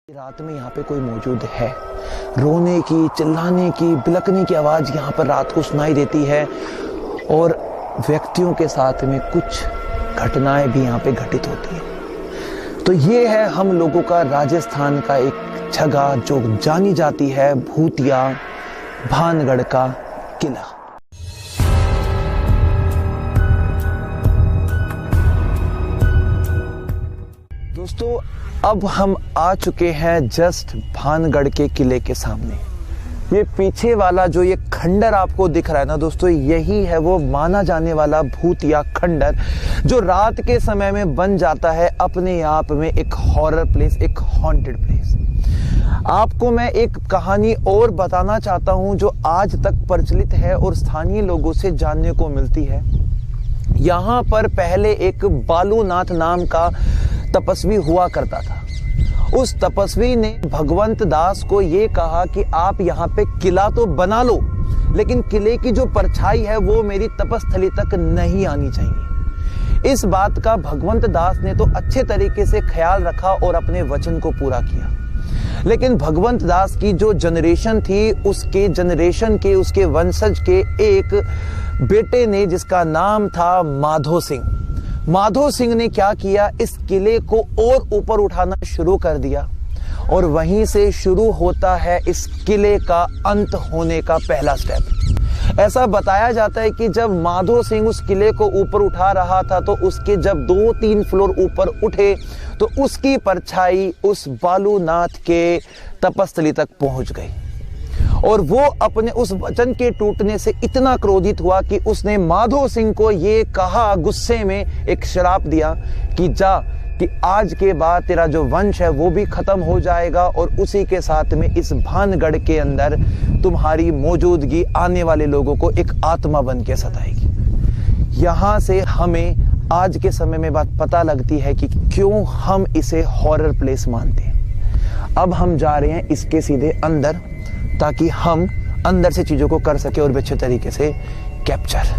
रात में यहाँ पे कोई मौजूद है। रोने की, चिल्लाने की, बिलकने की आवाज यहाँ पर रात को सुनाई देती है और व्यक्तियों के साथ में कुछ घटनाएं भी यहाँ पे घटित होती हैं। तो ये है हम लोगों का राजस्थान का एक जगह जो जानी जाती है भूतिया भानगढ़ का किला। दोस्तों अब हम आ चुके हैं जस्ट भानगढ़ के किले के सामने। ये पीछे वाला जो ये खंडर आपको दिख रहा है ना दोस्तों, यही है वो माना जाने वाला भूतिया खंडर जो रात के समय में बन जाता है अपने आप में एक हॉरर प्लेस, एक हॉन्टेड प्लेस। आपको मैं एक कहानी और बताना चाहता हूं जो आज तक प्रचलित है और स्थानीय लोगों से जानने को मिलती है। यहाँ पर पहले एक बालूनाथ नाम का तपस्वी हुआ करता था। उस तपस्वी ने भगवंत दास को ये कहा कि आप यहाँ पे किला तो बना लो, लेकिन किले की जो परछाई है वो मेरी तपस्थली तक नहीं आनी चाहिए। इस बात का भगवंत दास ने तो अच्छे तरीके से ख्याल रखा और अपने वचन को पूरा किया। लेकिन भगवंत दास की जो जनरेशन थी, उसके जनरेशन के, उसके वंशज के एक बेटे ने जिसका नाम था माधो सिंह। माधो सिंह ने क्या किया, इस किले को और ऊपर उठाना शुरू कर दिया और वहीं से शुरू होता है इस किले का अंत होने का पहला स्टेप। ऐसा बताया जाता है कि जब माधो सिंह उस किले को ऊपर उठा रहा था तो उसके जब 2-3 फ्लोर ऊपर उठे तो उसकी परछाई उस बालूनाथ के तपस्थली तक पहुंच गई और वो अपने उस वचन के टूटने से इतना क्रोधित हुआ कि उसने माधो सिंह को ये कहा, गुस्से में एक श्राप दिया कि जा, कि आज के बाद तेरा जो वंश है वो भी खत्म हो जाएगा और उसी के साथ में इस भानगढ़ के अंदर तुम्हारी मौजूदगी आने वाले लोगों को एक आत्मा बन के सताएगी। यहाँ से हमें आज के समय में बात पता लगती है कि क्यों हम इसे हॉरर प्लेस मानते हैं। अब हम जा रहे हैं इसके सीधे अंदर ताकि हम अंदर से चीजों को कर सके और अच्छे तरीके से कैप्चर।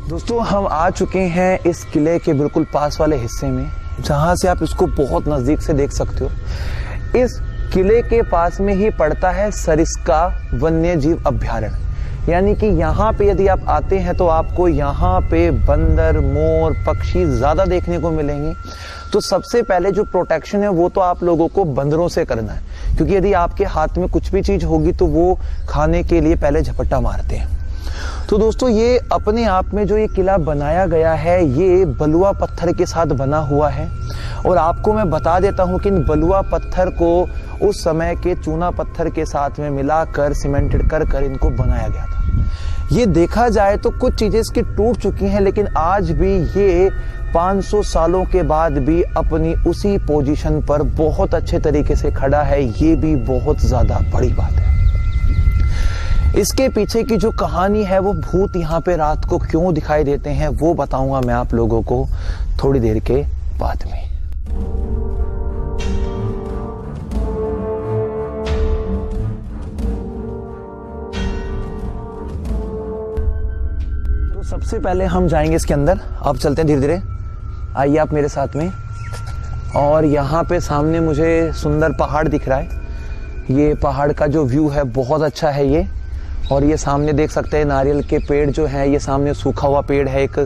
दोस्तों हम आ चुके हैं इस किले के बिल्कुल पास वाले हिस्से में, जहां से आप इसको बहुत नजदीक से देख सकते हो। इस किले के पास में ही पड़ता है सरिस्का वन्य जीव अभ्यारण्य, यानी कि यहाँ पे यदि आप आते हैं तो आपको यहाँ पे बंदर, मोर, पक्षी ज्यादा देखने को मिलेंगे। तो सबसे पहले जो प्रोटेक्शन है वो तो आप लोगों को बंदरों से करना है, क्योंकि यदि आपके हाथ में कुछ भी चीज होगी तो वो खाने के लिए पहले झपट्टा मारते हैं। तो दोस्तों ये अपने आप में जो ये किला बनाया गया है ये बलुआ पत्थर के साथ बना हुआ है और आपको मैं बता देता हूँ कि इन बलुआ पत्थर को उस समय के चूना पत्थर के साथ में मिलाकर सीमेंटेड कर इनको बनाया गया था। ये देखा जाए तो कुछ चीजें इसकी टूट चुकी हैं, लेकिन आज भी ये 500 सालों के बाद भी अपनी उसी पोजीशन पर बहुत अच्छे तरीके से खड़ा है। ये भी बहुत ज्यादा बड़ी बात है। इसके पीछे की जो कहानी है वो भूत यहाँ पे रात को क्यों दिखाई देते हैं वो बताऊंगा मैं आप लोगों को थोड़ी देर के बाद में। तो सबसे पहले हम जाएंगे इसके अंदर। आप चलते हैं धीरे धीरे, आइए आप मेरे साथ में। और यहाँ पे सामने मुझे सुंदर पहाड़ दिख रहा है। ये पहाड़ का जो व्यू है बहुत अच्छा है ये। और ये सामने देख सकते हैं नारियल के पेड़ जो है, ये सामने सूखा हुआ पेड़ है एक।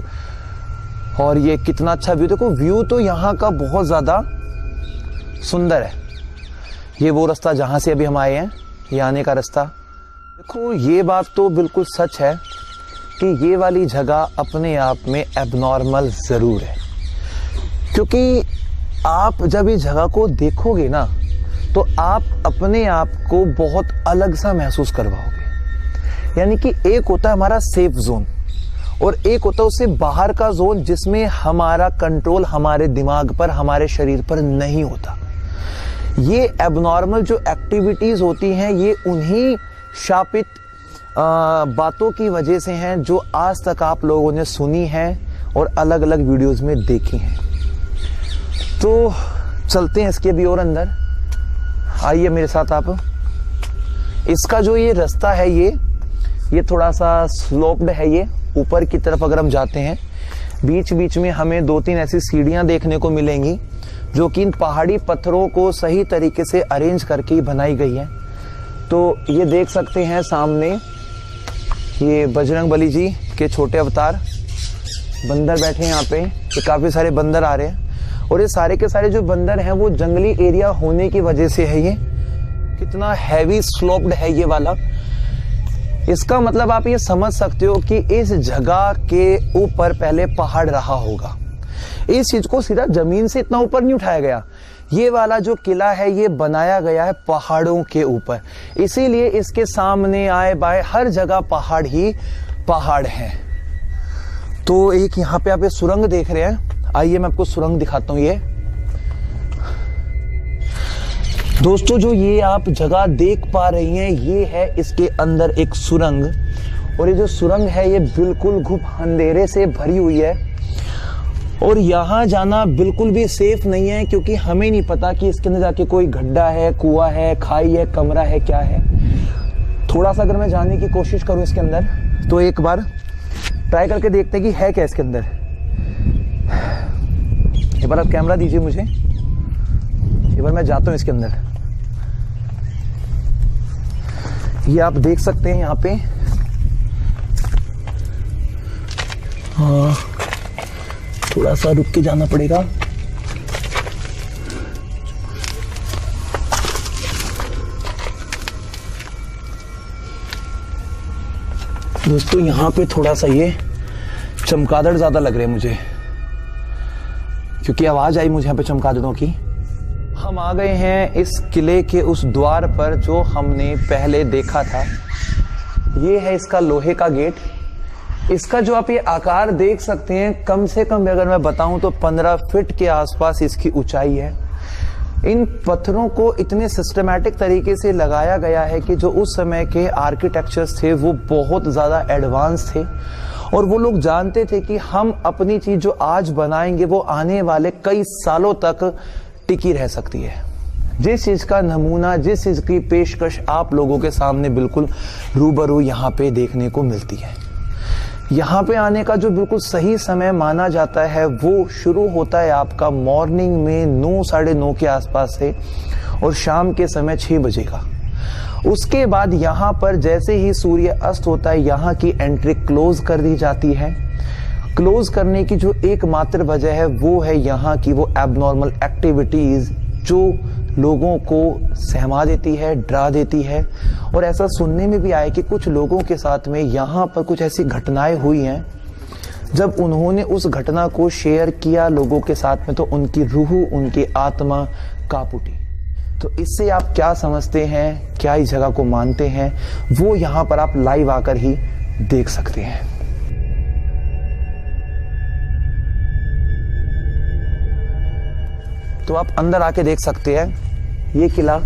और ये कितना अच्छा व्यू, देखो व्यू तो यहाँ का बहुत ज्यादा सुंदर है। ये वो रास्ता जहाँ से अभी हम आए हैं, ये आने का रास्ता। देखो ये बात तो बिल्कुल सच है कि ये वाली जगह अपने आप में एबनॉर्मल जरूर है, क्योंकि आप जब इस जगह को देखोगे ना तो आप अपने आप को बहुत अलग सा महसूस करवाओगे। यानी कि एक होता है हमारा सेफ जोन और एक होता है उससे बाहर का जोन जिसमें हमारा कंट्रोल हमारे दिमाग पर, हमारे शरीर पर नहीं होता। ये एबनॉर्मल जो एक्टिविटीज होती हैं ये उन्हीं शापित बातों की वजह से हैं जो आज तक आप लोगों ने सुनी हैं और अलग अलग वीडियोस में देखी हैं। तो चलते हैं इसके भी और अंदर, आइए मेरे साथ आप। इसका जो ये रास्ता है ये थोड़ा सा स्लोप्ड है, ये ऊपर की तरफ अगर हम जाते हैं बीच बीच में हमें 2-3 ऐसी सीढ़ियां देखने को मिलेंगी जो कि इन पहाड़ी पत्थरों को सही तरीके से अरेंज करके ही बनाई गई है। तो ये देख सकते हैं सामने ये बजरंगबली जी के छोटे अवतार बंदर बैठे हैं यहाँ पे। ये काफ़ी सारे बंदर आ रहे हैं और ये सारे के सारे जो बंदर हैं वो जंगली एरिया होने की वजह से है। ये कितना हैवी स्लोप्ड है ये वाला। इसका मतलब आप ये समझ सकते हो कि इस जगह के ऊपर पहले पहाड़ रहा होगा। इस चीज को सीधा जमीन से इतना ऊपर नहीं उठाया गया। ये वाला जो किला है ये बनाया गया है पहाड़ों के ऊपर, इसीलिए इसके सामने आए बाएं हर जगह पहाड़ ही पहाड़ हैं। तो एक यहाँ पे आप ये सुरंग देख रहे हैं, आइए मैं आपको सुरंग दिखाता हूँ। ये दोस्तों जो ये आप जगह देख पा रही हैं ये है इसके अंदर एक सुरंग, और ये जो सुरंग है ये बिल्कुल घुप अंधेरे से भरी हुई है और यहाँ जाना बिल्कुल भी सेफ नहीं है, क्योंकि हमें नहीं पता कि इसके अंदर जाके कोई गड्ढा है, कुआं है, खाई है, कमरा है, क्या है। थोड़ा सा अगर मैं जाने की कोशिश करूँ इसके अंदर तो एक बार ट्राई करके देखते हैं कि है क्या इसके अंदर। एक बार आप कैमरा दीजिए मुझे, एक बार मैं जाता हूँ इसके अंदर। ये आप देख सकते हैं यहाँ पे थोड़ा सा रुक के जाना पड़ेगा। दोस्तों यहाँ पे थोड़ा सा ये चमगादड़ ज्यादा लग रहे हैं मुझे, क्योंकि आवाज आई मुझे यहाँ पे चमगादड़ों की। हम आ गए हैं इस किले के उस द्वार पर जो हमने पहले देखा था। ये है इसका लोहे का गेट। इसका जो आप ये आकार देख सकते हैं कम से कम अगर मैं बताऊं तो 15 फीट के आसपास इसकी ऊंचाई है। इन पत्थरों को इतने सिस्टमैटिक तरीके से लगाया गया है कि जो उस समय के आर्किटेक्चर्स थे वो बहुत ज़्यादा एडवांस थे और वो लोग जानते थे कि हम अपनी चीज़ जो आज बनाएंगे वो आने वाले कई सालों तक टिकी रह सकती है। जिस चीज़ का नमूना, जिस चीज़ की पेशकश आप लोगों के सामने बिल्कुल रूबरू यहाँ पे देखने को मिलती है। यहाँ पे आने का जो बिल्कुल सही समय माना जाता है वो शुरू होता है आपका मॉर्निंग में 9, साढ़े 9 के आसपास से और शाम के समय 6 बजे का। उसके बाद यहाँ पर जैसे ही सूर्य अस्त होता है यहाँ की एंट्री क्लोज कर दी जाती है। क्लोज करने की जो एकमात्र वजह है वो है यहाँ की वो एबनॉर्मल एक्टिविटीज जो लोगों को सहमा देती है, डरा देती है। और ऐसा सुनने में भी आया कि कुछ लोगों के साथ में यहाँ पर कुछ ऐसी घटनाएं हुई हैं, जब उन्होंने उस घटना को शेयर किया लोगों के साथ में तो उनकी रूह, उनकी आत्मा कांप उठी। तो इससे आप क्या समझते हैं, क्या इस जगह को मानते हैं, वो यहाँ पर आप लाइव आकर ही देख सकते हैं। तो आप अंदर आके देख सकते हैं ये किला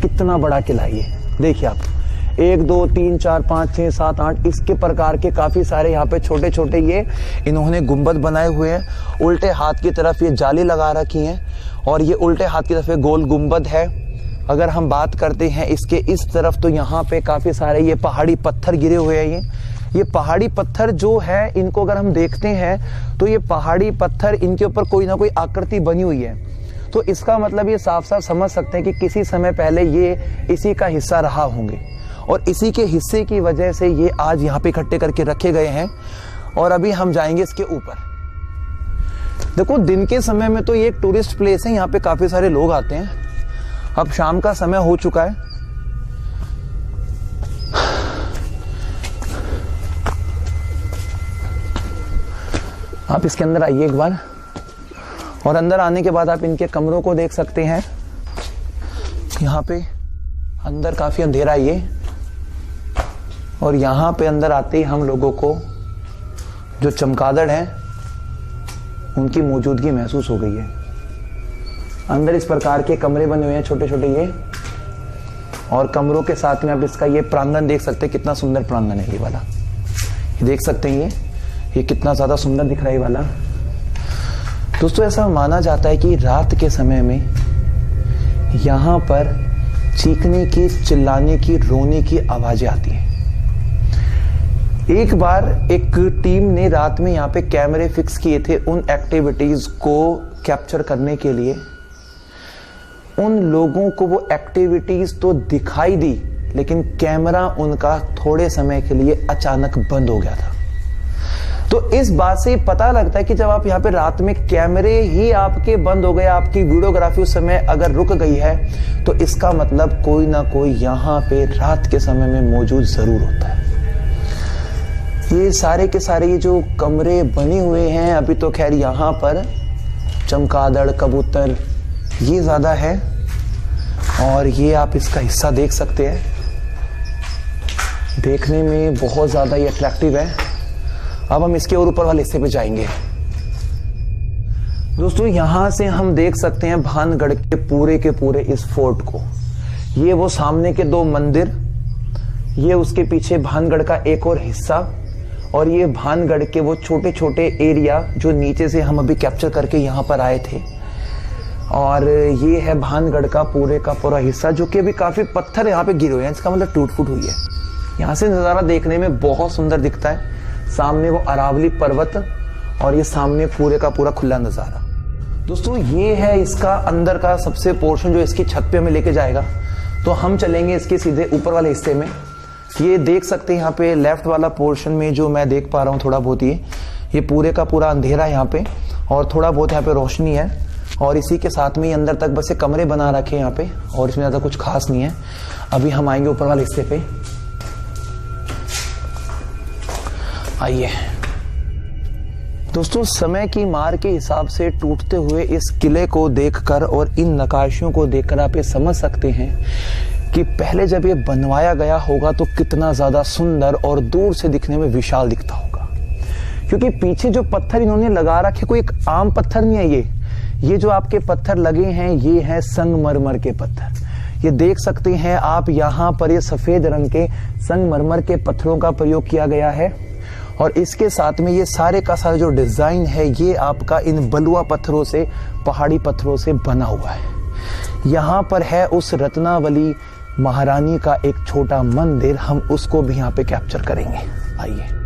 कितना बड़ा किला है। ये देखिए आप 1, 2, 3, 4, 5, 6, 7, 8 इसके प्रकार के काफी सारे यहाँ पे छोटे छोटे ये इन्होंने गुंबद बनाए हुए हैं। उल्टे हाथ की तरफ ये जाली लगा रखी है और ये उल्टे हाथ की तरफ ये गोल गुंबद है। अगर हम बात करते हैं इसके इस तरफ तो यहाँ पे काफी सारे ये पहाड़ी पत्थर गिरे हुए हैं। ये पहाड़ी पत्थर जो है इनको अगर हम देखते हैं तो ये पहाड़ी पत्थर इनके ऊपर कोई ना कोई आकृति बनी हुई है। तो इसका मतलब ये साफ साफ समझ सकते हैं कि किसी समय पहले ये इसी का हिस्सा रहा होंगे और इसी के हिस्से की वजह से ये आज यहाँ पे इकट्ठे करके रखे गए हैं। और अभी हम जाएंगे इसके ऊपर। देखो दिन के समय में तो ये एक टूरिस्ट प्लेस है, यहाँ पे काफी सारे लोग आते हैं। अब शाम का समय हो चुका है। आप इसके अंदर आइए एक बार और अंदर आने के बाद आप इनके कमरों को देख सकते हैं। यहाँ पे अंदर काफी अंधेरा है ये, और यहाँ पे अंदर आते ही हम लोगों को जो चमगादड़ हैं उनकी मौजूदगी महसूस हो गई है। अंदर इस प्रकार के कमरे बने हुए हैं छोटे छोटे ये, और कमरों के साथ में आप इसका ये प्रांगण देख सकते हैं, कितना सुंदर प्रांगण है ये वाला। ये देख सकते हैं ये कितना ज्यादा सुंदर दिख रहा है ये वाला। दोस्तों ऐसा माना जाता है कि रात के समय में यहाँ पर चीखने की, चिल्लाने की, रोने की आवाजें आती हैं। एक बार एक टीम ने रात में यहाँ पे कैमरे फिक्स किए थे उन एक्टिविटीज को कैप्चर करने के लिए। उन लोगों को वो एक्टिविटीज तो दिखाई दी, लेकिन कैमरा उनका थोड़े समय के लिए अचानक बंद हो गया था। तो इस बात से पता लगता है कि जब आप यहाँ पे रात में कैमरे ही आपके बंद हो गए, आपकी वीडियोग्राफी उस समय अगर रुक गई है, तो इसका मतलब कोई ना कोई यहाँ पे रात के समय में मौजूद जरूर होता है। ये सारे के सारे ये जो कमरे बने हुए हैं, अभी तो खैर यहाँ पर चमगादड़, कबूतर ये ज्यादा है, और ये आप इसका हिस्सा देख सकते हैं, देखने में बहुत ज्यादा ये अट्रैक्टिव है। अब हम इसके और ऊपर वाले हिस्से पे जाएंगे। दोस्तों यहां से हम देख सकते हैं भानगढ़ के पूरे इस फोर्ट को। ये वो सामने के दो मंदिर, ये उसके पीछे भानगढ़ का एक और हिस्सा, और ये भानगढ़ के वो छोटे छोटे एरिया जो नीचे से हम अभी कैप्चर करके यहाँ पर आए थे। और ये है भानगढ़ का पूरा हिस्सा, जो कि अभी काफी पत्थर यहाँ पे गिरे हुए हैं, इसका मतलब टूट फूट हुई है। यहाँ से नजारा देखने में बहुत सुंदर दिखता है। सामने वो अरावली पर्वत, और ये सामने पूरे का पूरा खुला नजारा। दोस्तों ये है इसका अंदर का सबसे पोर्शन जो इसकी छत पे हमें लेके जाएगा। तो हम चलेंगे इसके सीधे ऊपर वाले हिस्से में। ये देख सकते हैं यहाँ पे लेफ्ट वाला पोर्शन में जो मैं देख पा रहा हूँ थोड़ा बहुत, ये पूरे का पूरा अंधेरा है यहाँ पे, और थोड़ा बहुत यहाँ पे रोशनी है, और इसी के साथ में अंदर तक बस ये कमरे बना रखे हैं यहाँ पे, और इसमें ज्यादा कुछ खास नहीं है। अभी हम आएंगे ऊपर वाले हिस्से पे, आइए। दोस्तों समय की मार के हिसाब से टूटते हुए इस किले को देखकर और इन नक्काशियों को देखकर आप ये समझ सकते हैं कि पहले जब ये बनवाया गया होगा तो कितना ज्यादा सुंदर और दूर से दिखने में विशाल दिखता होगा। क्योंकि पीछे जो पत्थर इन्होंने लगा रखे कोई एक आम पत्थर नहीं है, ये जो आपके पत्थर लगे हैं ये हैं संगमरमर के पत्थर। ये देख सकते हैं आप यहाँ पर ये सफेद रंग के संगमरमर के पत्थरों का प्रयोग किया गया है, और इसके साथ में ये सारे का सारा जो डिजाइन है ये आपका इन बलुआ पत्थरों से, पहाड़ी पत्थरों से बना हुआ है। यहाँ पर है उस रत्नावली महारानी का एक छोटा मंदिर, हम उसको भी यहाँ पे कैप्चर करेंगे। आइए।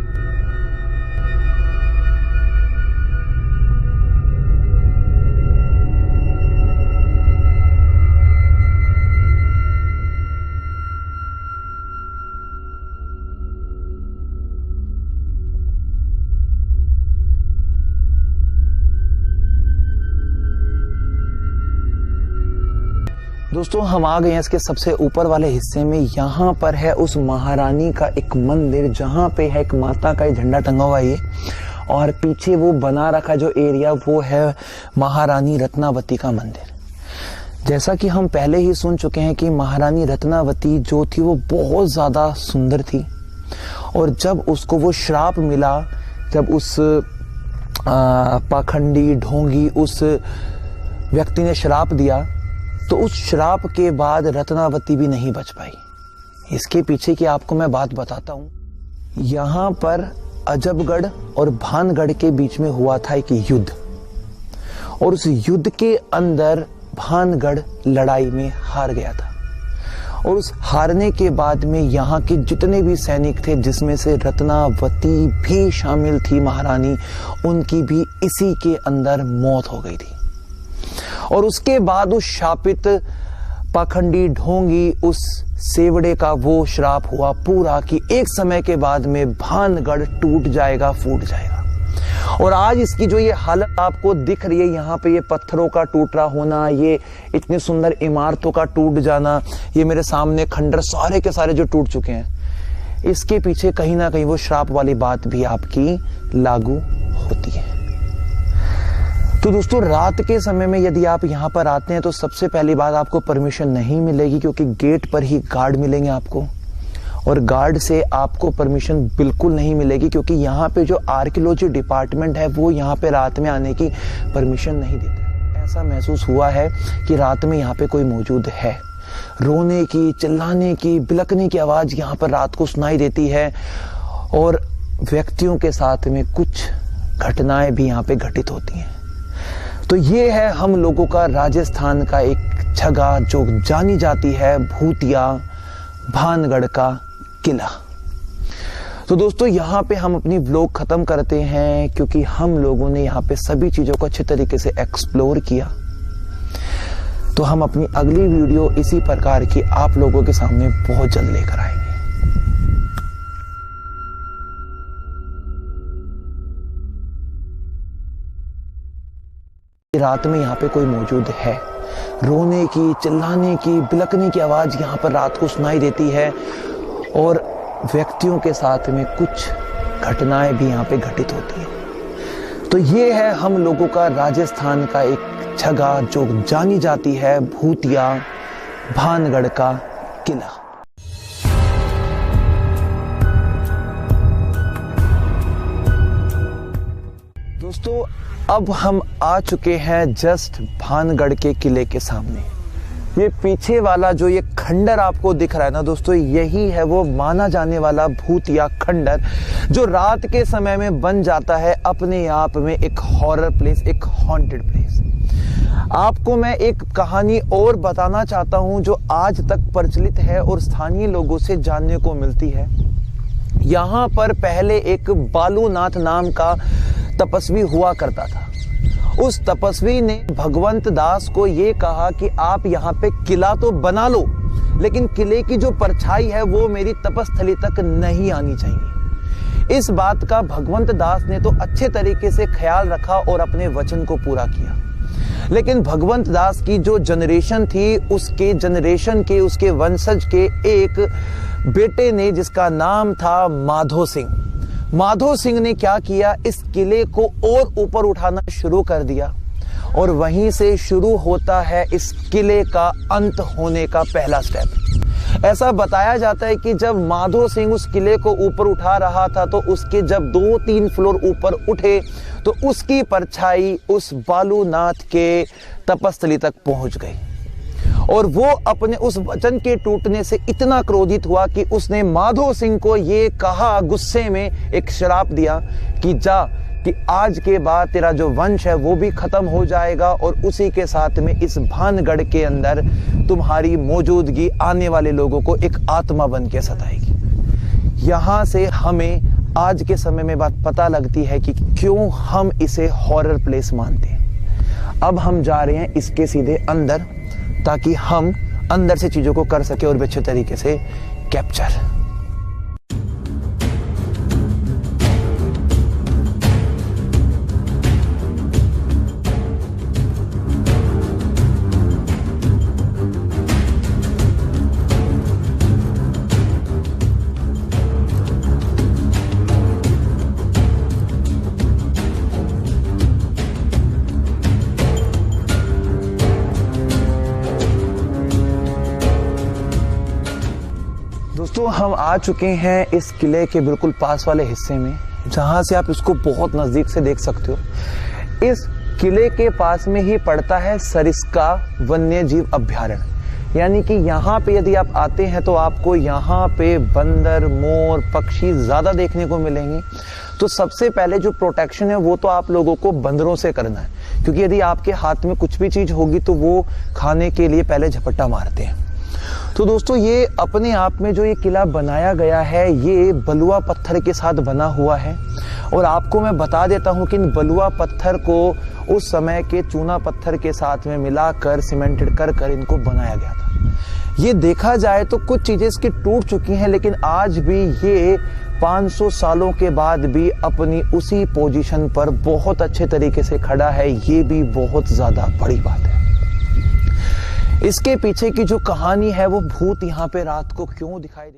दोस्तों हम आ गए हैं इसके सबसे ऊपर वाले हिस्से में। यहाँ पर है उस महारानी का एक मंदिर, जहाँ पे है एक माता का झंडा टंगा हुआ है, और पीछे वो बना रखा जो एरिया वो है महारानी रत्नावती का मंदिर। जैसा कि हम पहले ही सुन चुके हैं कि महारानी रत्नावती जो थी वो बहुत ज्यादा सुंदर थी, और जब उसको वो श्राप मिला, जब उस पाखंडी ढोंगी उस व्यक्ति ने श्राप दिया, तो उस श्राप के बाद रत्नावती भी नहीं बच पाई। इसके पीछे की आपको मैं बात बताता हूं। यहाँ पर अजबगढ़ और भानगढ़ के बीच में हुआ था एक युद्ध, और उस युद्ध के अंदर भानगढ़ लड़ाई में हार गया था, और उस हारने के बाद में यहाँ के जितने भी सैनिक थे, जिसमें से रत्नावती भी शामिल थी महारानी, उनकी भी इसी के अंदर मौत हो गई थी। और उसके बाद उस शापित पाखंडी ढोंगी उस सेवड़े का वो श्राप हुआ पूरा कि एक समय के बाद में भानगढ़ टूट जाएगा, फूट जाएगा। और आज इसकी जो ये हालत आपको दिख रही है, यहाँ पे ये पत्थरों का टूट रहा होना, ये इतनी सुंदर इमारतों का टूट जाना, ये मेरे सामने खंडर सारे के सारे जो टूट चुके हैं, इसके पीछे कहीं ना कहीं वो श्राप वाली बात भी आपकी लागू होती है। तो दोस्तों रात के समय में यदि आप यहाँ पर आते हैं तो सबसे पहली बात आपको परमिशन नहीं मिलेगी, क्योंकि गेट पर ही गार्ड मिलेंगे आपको, और गार्ड से आपको परमिशन बिल्कुल नहीं मिलेगी, क्योंकि यहाँ पे जो आर्कियोलॉजी डिपार्टमेंट है वो यहाँ पे रात में आने की परमिशन नहीं देता। ऐसा महसूस हुआ है कि रात में यहाँ पे कोई मौजूद है। रोने की, चिल्लाने की, बिलकने की आवाज यहाँ पर रात को सुनाई देती है और व्यक्तियों के साथ में कुछ घटनाएं भी यहाँ पे घटित होती हैं। तो ये है हम लोगों का राजस्थान का एक जगह जो जानी जाती है भूतिया भानगढ़ का किला। तो दोस्तों यहाँ पे हम अपनी व्लॉग खत्म करते हैं क्योंकि हम लोगों ने यहाँ पे सभी चीजों को अच्छे तरीके से एक्सप्लोर किया। तो हम अपनी अगली वीडियो इसी प्रकार की आप लोगों के सामने बहुत जल्द लेकर आएंगे। रात में यहाँ पे कोई मौजूद है। रोने की, चिल्लाने की, बिलकने की आवाज यहाँ पर रात को सुनाई देती है और व्यक्तियों के साथ में कुछ घटनाएं भी यहाँ पे घटित होती हैं। तो ये है हम लोगों का राजस्थान का एक जगह जो जानी जाती है भूतिया भानगढ़ का किला। दोस्तों अब हम आ चुके हैं जस्ट भानगढ़ के किले के सामने। ये पीछे वाला जो ये खंडर आपको दिख रहा है ना दोस्तों, यही है वो माना जाने वाला भूतिया खंडर जो रात के समय में बन जाता है अपने आप में एक हॉरर प्लेस, एक हॉन्टेड प्लेस। आपको मैं एक कहानी और बताना चाहता हूं जो आज तक प्रचलित है और स्थानीय लोगों से जानने को मिलती है। यहाँ पर पहले एक बालूनाथ नाम का तपस्वी हुआ करता था। उस तपस्वी ने भगवंत दास को ये कहा कि आप यहाँ पे किला तो बना लो, लेकिन किले की जो परछाई है वो मेरी तपस्थली तक नहीं आनी चाहिए। इस बात का भगवंत दास ने तो अच्छे तरीके से ख्याल रखा और अपने वचन को पूरा किया। लेकिन भगवंत दास की जो जनरेशन थी, उसके जनरेशन के, उसके वंशज के एक बेटे ने जिसका नाम था माधो सिंह। माधो सिंह ने क्या किया, इस किले को और ऊपर उठाना शुरू कर दिया और वहीं से शुरू होता है इस किले का अंत होने का पहला स्टेप। ऐसा बताया जाता है कि जब माधो सिंह उस किले को ऊपर उठा रहा था तो उसके जब 2-3 फ्लोर ऊपर उठे तो उसकी परछाई उस बालूनाथ के तपस्थली तक पहुंच गई और वो अपने उस वचन के टूटने से इतना क्रोधित हुआ कि उसने माधो सिंह को ये कहा, गुस्से में एक श्राप दिया कि जा, कि आज के बाद तेरा जो वंश है वो भी खत्म हो जाएगा और उसी के साथ में इस भानगढ़ के अंदर तुम्हारी मौजूदगी आने वाले लोगों को एक आत्मा बन के सताएगी। यहाँ से हमें आज के समय में बात पता लगती है कि क्यों हम इसे हॉरर प्लेस मानते हैं। अब हम जा रहे हैं इसके सीधे अंदर ताकि हम अंदर से चीजों को कर सके और अच्छे तरीके से कैप्चर। दोस्तों हम आ चुके हैं इस किले के बिल्कुल पास वाले हिस्से में, जहां से आप इसको बहुत नजदीक से देख सकते हो। इस किले के पास में ही पड़ता है सरिस्का वन्य जीव अभ्यारण्य, यानी कि यहाँ पे यदि आप आते हैं तो आपको यहाँ पे बंदर, मोर, पक्षी ज्यादा देखने को मिलेंगे। तो सबसे पहले जो प्रोटेक्शन है वो तो आप लोगों को बंदरों से करना है, क्योंकि यदि आपके हाथ में कुछ भी चीज होगी तो वो खाने के लिए पहले झपट्टा मारते हैं। तो दोस्तों ये अपने आप में जो ये किला बनाया गया है ये बलुआ पत्थर के साथ बना हुआ है और आपको मैं बता देता हूँ कि इन बलुआ पत्थर को उस समय के चूना पत्थर के साथ में मिलाकर सीमेंटेड कर इनको बनाया गया था। ये देखा जाए तो कुछ चीजें इसकी टूट चुकी हैं, लेकिन आज भी ये 500 सालों के बाद भी अपनी उसी पोजीशन पर बहुत अच्छे तरीके से खड़ा है। ये भी बहुत ज्यादा बड़ी बात है। इसके पीछे की जो कहानी है वो भूत यहाँ पे रात को क्यों दिखाई